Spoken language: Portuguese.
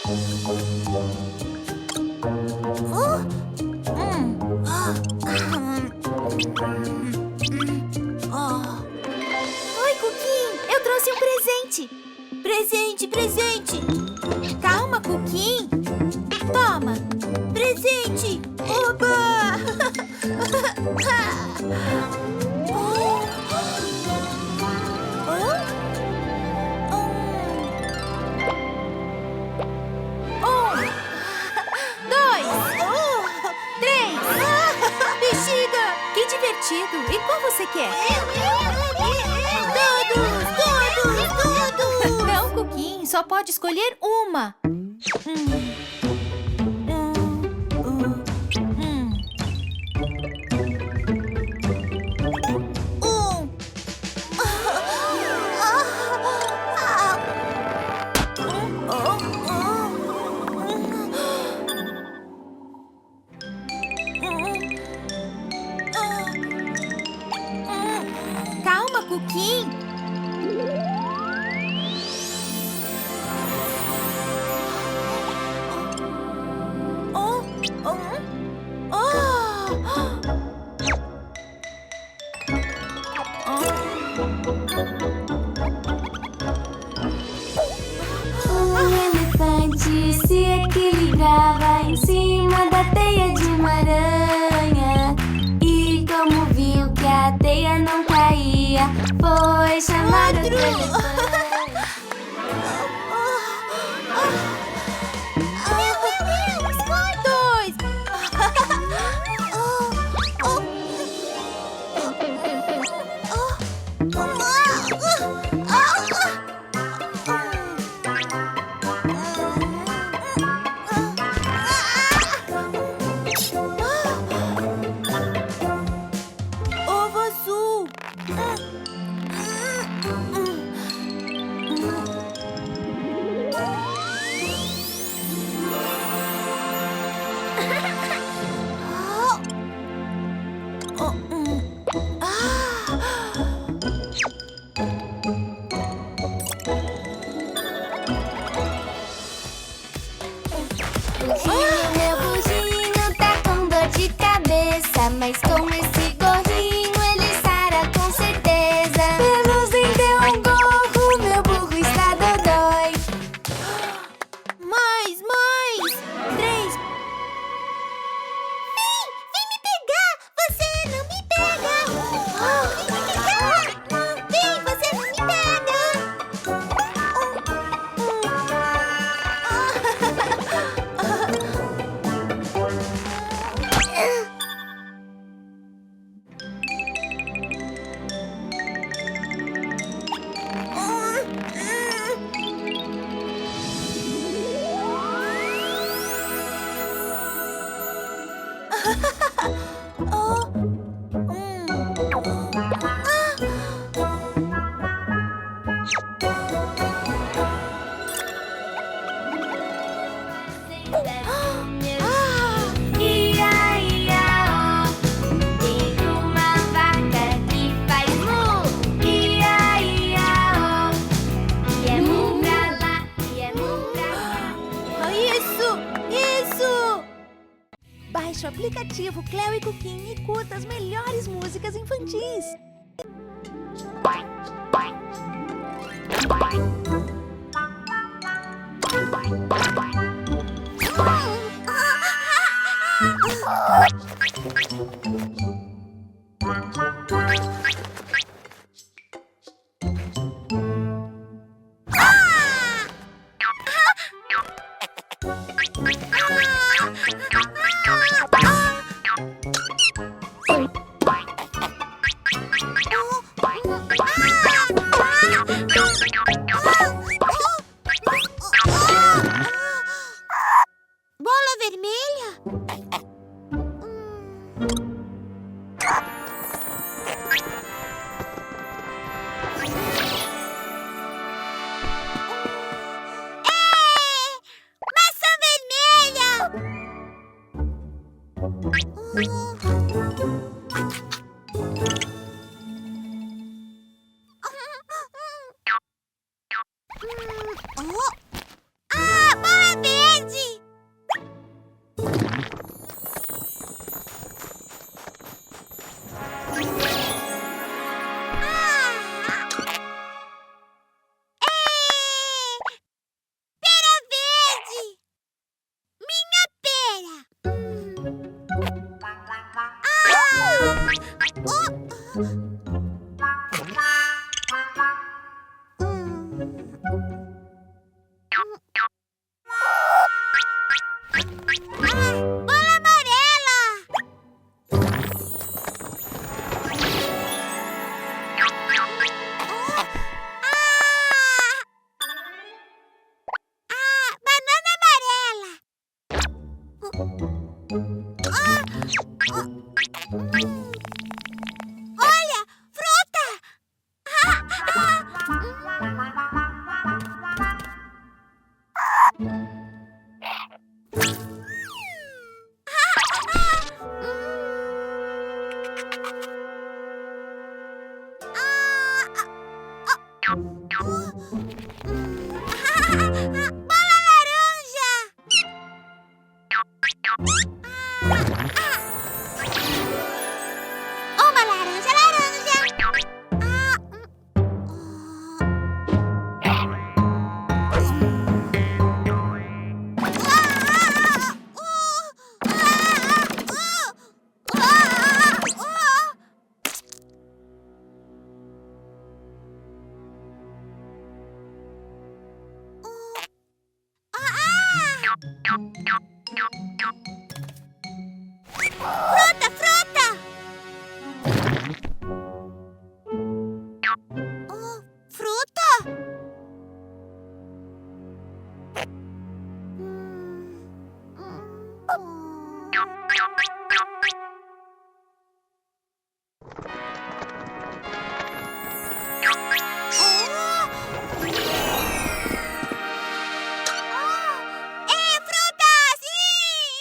Oi, Cuquin! Eu trouxe um presente! Presente, presente! Calma, Cuquin! Toma! Presente! Oba! Que divertido! E qual você quer? Todos! Não, Cuquin, só pode escolher uma. Calma, Cuquin. Se equilibrava em cima da teia de uma aranha. E como viu que a teia não caía, foi chamar outro elefante. Meu bujinho tá com dor de cabeça, mas com esse gorrinho ele sara com certeza. Pelos deu um gorro, meu burro está dodói. Mais! 3. Vem me pegar! Você não me pega! Vem me pegar! Vem, você não me pega! Baixe o aplicativo Cleo e Cuquin e curta as melhores músicas infantis. Bola vermelha? Maçã vermelha! Bola verde! Bola amarela! Banana amarela! Olha, fruta! Bola laranja! Uma laranja, laranja! Fruta, fruta! Fruta? É fruta, sim!